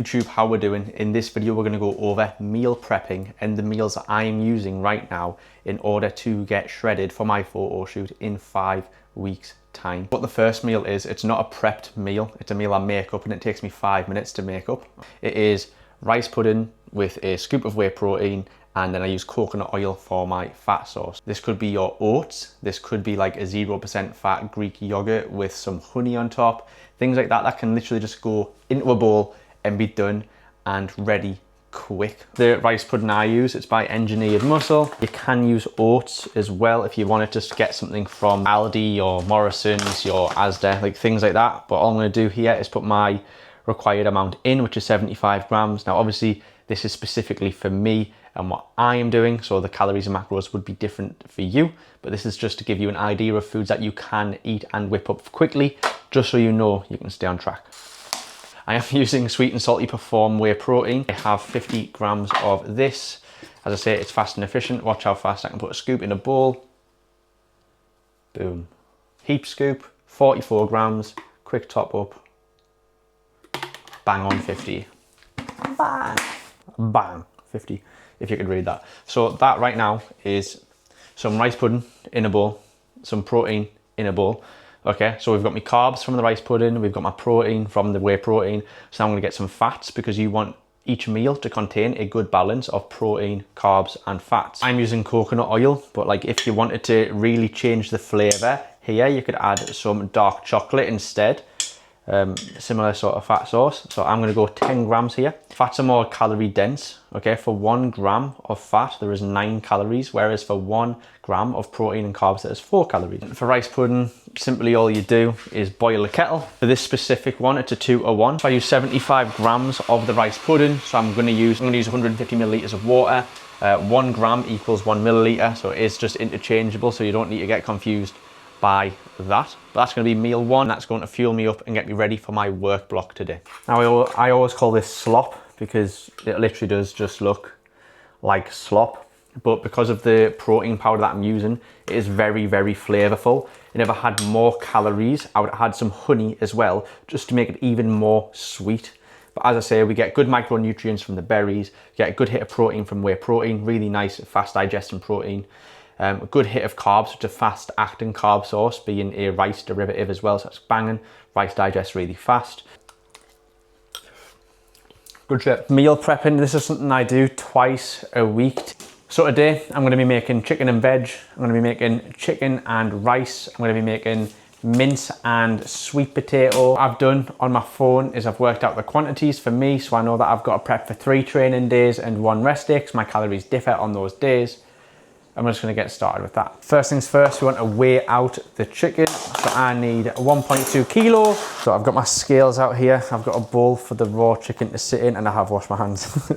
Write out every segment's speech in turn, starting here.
YouTube, how we're doing. In this video we're going to go over meal prepping and the meals that I'm using right now in order to get shredded for my photo shoot in 5 weeks time. What the first meal is, it's not a prepped meal, it's a meal I make up and it takes me 5 minutes to make up. It is rice pudding with a scoop of whey protein, and then I use coconut oil for my fat sauce. This could be your oats, this could be like a 0% fat Greek yogurt with some honey on top, things like that that can literally just go into a bowl and be done and ready quick. The rice pudding I use, it's by Engineered Muscle. You can use oats as well if you wanted to get something from Aldi or Morrison's or Asda, like things like that. But all I'm going to do here is put my required amount in, which is 75 grams. Now obviously this is specifically for me and what I am doing, so the calories and macros would be different for you, but this is just to give you an idea of foods that you can eat and whip up quickly, just so you know you can stay on track. I am using Sweet and Salty Perform whey protein. I have 50 grams of this. As I say, it's fast and efficient. Watch how fast I can put a scoop in a bowl. Boom. Heap scoop, 44 grams, quick top up. Bang on 50. Bang. Bang, 50, if you could read that. So that right now is some rice pudding in a bowl, some protein in a bowl. Okay, so we've got my carbs from the rice pudding, we've got my protein from the whey protein. So now I'm gonna get some fats because you want each meal to contain a good balance of protein, carbs, and fats. I'm using coconut oil, but like if you wanted to really change the flavor here, you could add some dark chocolate instead. Similar sort of fat source. So I'm going to go 10 grams here. Fats are more calorie dense. Okay, for 1 gram of fat there is 9 calories, whereas for 1 gram of protein and carbs there's 4 calories. For rice pudding, simply all you do is boil a kettle. For this specific one, it's a 2-to-1. So I use 75 grams of the rice pudding. So I'm going to use 150 milliliters of water. 1 gram equals 1 milliliter, so it is just interchangeable, so you don't need to get confused by that. But that's going to be meal one. That's going to fuel me up and get me ready for my work block today. Now I always call this slop because it literally does just look like slop, but because of the protein powder that I'm using, it is very, very flavorful. And if I had more calories, I would add some honey as well, just to make it even more sweet. But as I say, we get good micronutrients from the berries, get a good hit of protein from whey protein, really nice, fast digesting protein. A good hit of carbs, which is a fast acting carb source, being a rice derivative as well, so it's banging. Rice digests really fast. Good shit. Meal prepping, this is something I do twice a week. So today I'm going to be making chicken and veg, I'm going to be making chicken and rice, I'm going to be making mince and sweet potato. What I've done on my phone is I've worked out the quantities for me, so I know that I've got to prep for 3 training days and 1 rest day, because my calories differ on those days. I'm just going to get started with that. First things first, we want to weigh out the chicken. So I need 1.2 kilo. So I've got my scales out here. I've got a bowl for the raw chicken to sit in, and I have washed my hands.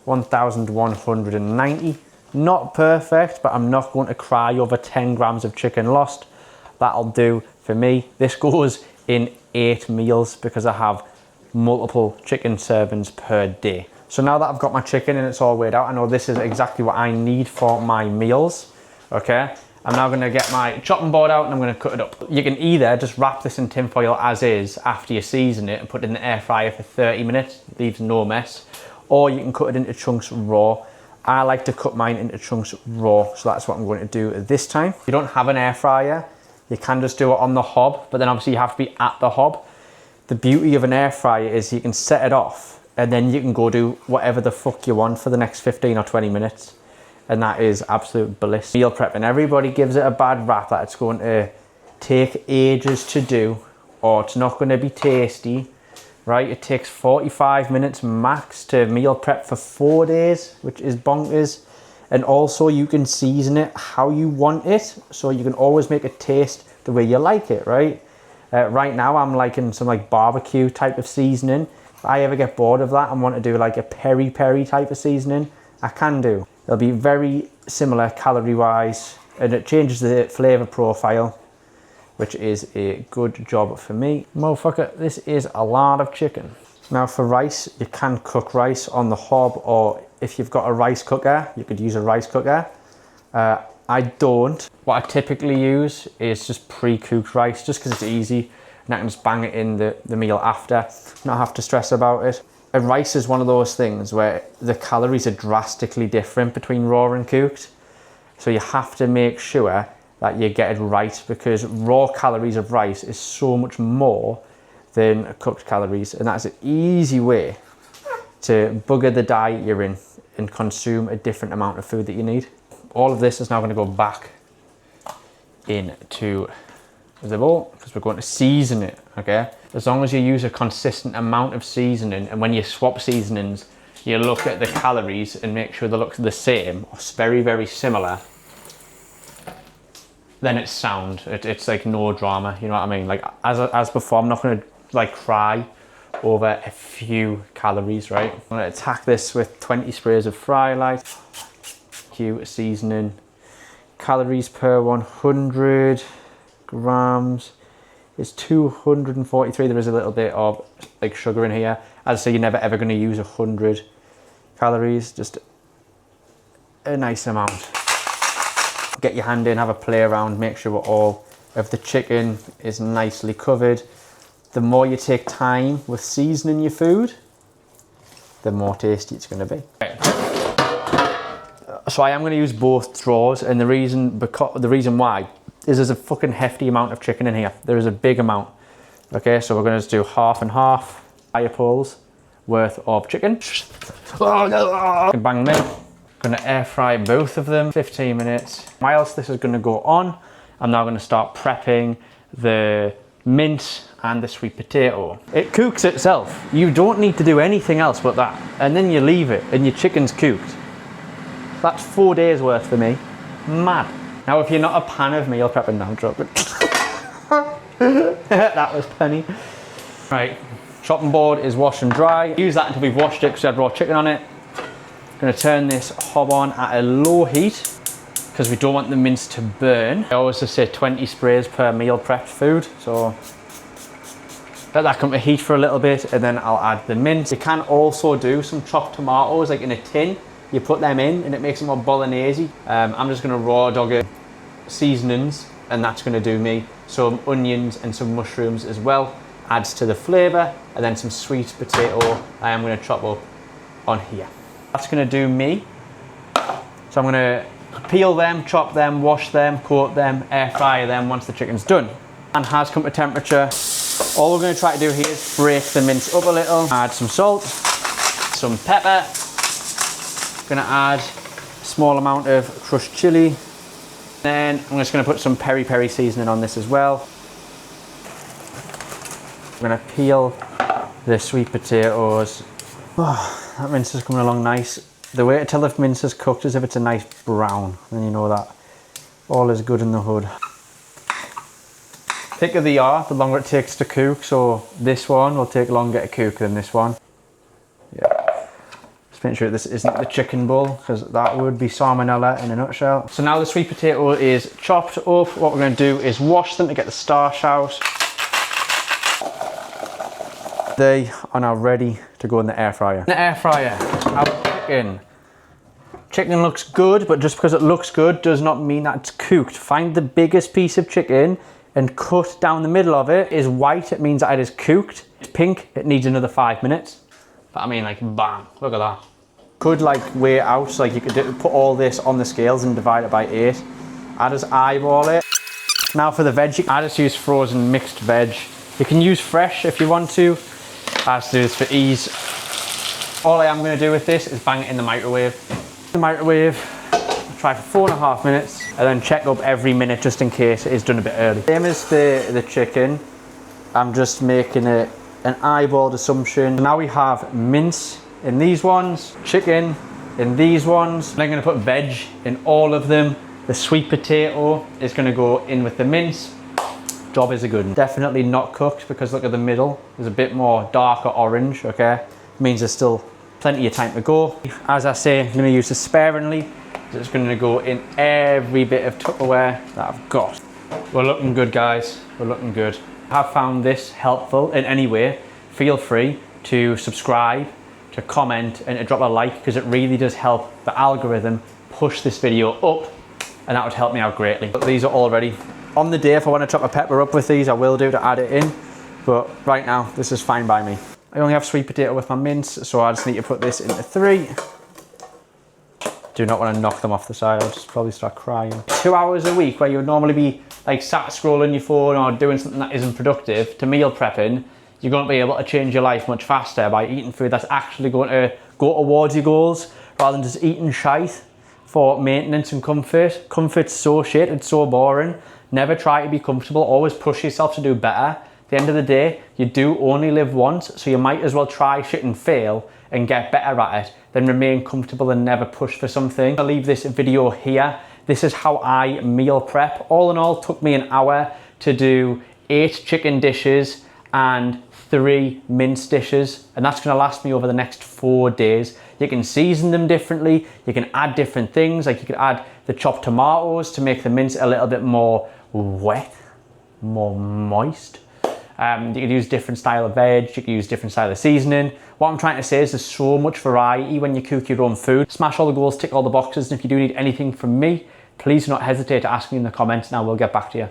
1,190. Not perfect, but I'm not going to cry over 10 grams of chicken lost. That'll do for me. This goes in 8 meals because I have multiple chicken servings per day. So now that I've got my chicken and it's all weighed out, I know this is exactly what I need for my meals, okay? I'm now gonna get my chopping board out and I'm gonna cut it up. You can either just wrap this in tin foil as is after you season it and put it in the air fryer for 30 minutes, leaves no mess, or you can cut it into chunks raw. I like to cut mine into chunks raw, so that's what I'm going to do this time. If you don't have an air fryer, you can just do it on the hob, but then obviously you have to be at the hob. The beauty of an air fryer is you can set it off and then you can go do whatever the fuck you want for the next 15 or 20 minutes. And that is absolute bliss. Meal prepping, everybody gives it a bad rap that it's going to take ages to do, or it's not going to be tasty, right? It takes 45 minutes max to meal prep for 4 days, which is bonkers. And also you can season it how you want it, so you can always make it taste the way you like it, right? Right now I'm liking some like barbecue type of seasoning. If I ever get bored of that and want to do like a peri-peri type of seasoning, I can do. It'll be very similar calorie wise, and it changes the flavor profile, which is a good job for me. Motherfucker, this is a lot of chicken. Now for rice, you can cook rice on the hob, or if you've got a rice cooker, you could use a rice cooker. I don't. What I typically use is just pre-cooked rice, just because it's easy. And I can just bang it in the meal after, not have to stress about it. And rice is one of those things where the calories are drastically different between raw and cooked. So you have to make sure that you get it right, because raw calories of rice is so much more than cooked calories. And that's an easy way to bugger the diet you're in and consume a different amount of food that you need. All of this is now going to go back into the bowl because we're going to season it, okay? As long as you use a consistent amount of seasoning, and when you swap seasonings, you look at the calories and make sure they look the same or very, very similar, then it's sound. It's like no drama, you know what I mean? Like as before, I'm not going to like cry over a few calories, right? I'm going to attack this with 20 sprays of fry light. Seasoning. Calories per 100 grams is 243. There is a little bit of like sugar in here. As I say, you're never ever going to use 100 calories, just a nice amount. Get your hand in, have a play around, make sure all of the chicken is nicely covered. The more you take time with seasoning your food, the more tasty it's going to be. Okay. So I am going to use both drawers, and the reason why is there's a fucking hefty amount of chicken in here. There is a big amount. Okay, so we're going to just do half and half fire poles worth of chicken. Bang them in. Going to air fry both of them 15 minutes. Whilst this is going to go on, I'm now going to start prepping the mince and the sweet potato. It cooks itself. You don't need to do anything else but that. And then you leave it and your chicken's cooked. That's 4 days worth for me. Mad. Now, if you're not a fan of meal prepping, now drop it. That was funny. Right, chopping board is washed and dry. Use that until we've washed it because we had raw chicken on it. Gonna turn this hob on at a low heat because we don't want the mince to burn. I always just say 20 sprays per meal prepped food. So let that come to heat for a little bit and then I'll add the mince. You can also do some chopped tomatoes like in a tin. You put them in and it makes it more bolognese. I'm just gonna raw dog it seasonings and that's gonna do me. Some onions and some mushrooms as well. Adds to the flavor, and then some sweet potato I am gonna chop up on here. That's gonna do me. So I'm gonna peel them, chop them, wash them, coat them, air fry them once the chicken's done. And has come to temperature. All we're gonna try to do here is break the mince up a little. Add some salt, some pepper. Gonna add a small amount of crushed chili. Then I'm just gonna put some peri-peri seasoning on this as well. I'm gonna peel the sweet potatoes. Oh, that mince is coming along nice. The way to tell if mince is cooked is if it's a nice brown, then you know that all is good in the hood. Thicker they are, the longer it takes to cook. So this one will take longer to cook than this one. Yeah. Just make sure this isn't the chicken bowl because that would be salmonella in a nutshell. So now the sweet potato is chopped up. What we're going to do is wash them to get the starch out. They are now ready to go in the air fryer. In the air fryer, our chicken. Chicken looks good, but just because it looks good does not mean that it's cooked. Find the biggest piece of chicken and cut down the middle of it. Is white, it means that it is cooked. It's pink, it needs another 5 minutes. But I mean, like, bam, look at that. Could like weigh it out, so like you could put all this on the scales and divide it by 8. I just eyeball it. Now for the veg, I just use frozen mixed veg. You can use fresh if you want to. I just do this for ease. All I am going to do with this is bang it in the microwave. The microwave, try for 4.5 minutes, and then check up every minute just in case it is done a bit early. Same as the chicken, I'm just making it an eyeballed assumption. Now we have mince in these ones, chicken in these ones. I'm going to put veg in all of them. The sweet potato is going to go in with the mince. Job is a good one. Definitely not cooked because look at the middle. There's a bit more darker orange, okay? Means there's still plenty of time to go. As I say, I'm going to use this sparingly. It's going to go in every bit of Tupperware that I've got. We're looking good, guys. We're looking good. If you have found this helpful in any way, feel free to subscribe, to comment, and to drop a like because it really does help the algorithm push this video up, and that would help me out greatly. But these are all ready. On the day, if I want to chop a pepper up with these, I will do to add it in. But right now, this is fine by me. I only have sweet potato with my mince, so I just need to put this into 3. Do not want to knock them off the side, I'll just probably start crying. 2 hours a week where you would normally be like sat scrolling your phone or doing something that isn't productive to meal prepping, you're going to be able to change your life much faster by eating food that's actually going to go towards your goals rather than just eating shite for maintenance and comfort. Comfort's so shit, it's so boring. Never try to be comfortable, always push yourself to do better. At the end of the day, you do only live once, so you might as well try shit and fail and get better at it than remain comfortable and never push for something. I'll leave this video here. This is how I meal prep. All in all, took me an hour to do 8 chicken dishes and 3 mince dishes, and that's gonna last me over the next 4 days. You can season them differently, you can add different things, like you could add the chopped tomatoes to make the mince a little bit more wet, more moist. You could use different style of veg, you could use different style of seasoning. What I'm trying to say is there's so much variety when you cook your own food. Smash all the goals, tick all the boxes, and if you do need anything from me, please do not hesitate to ask me in the comments and I will get back to you.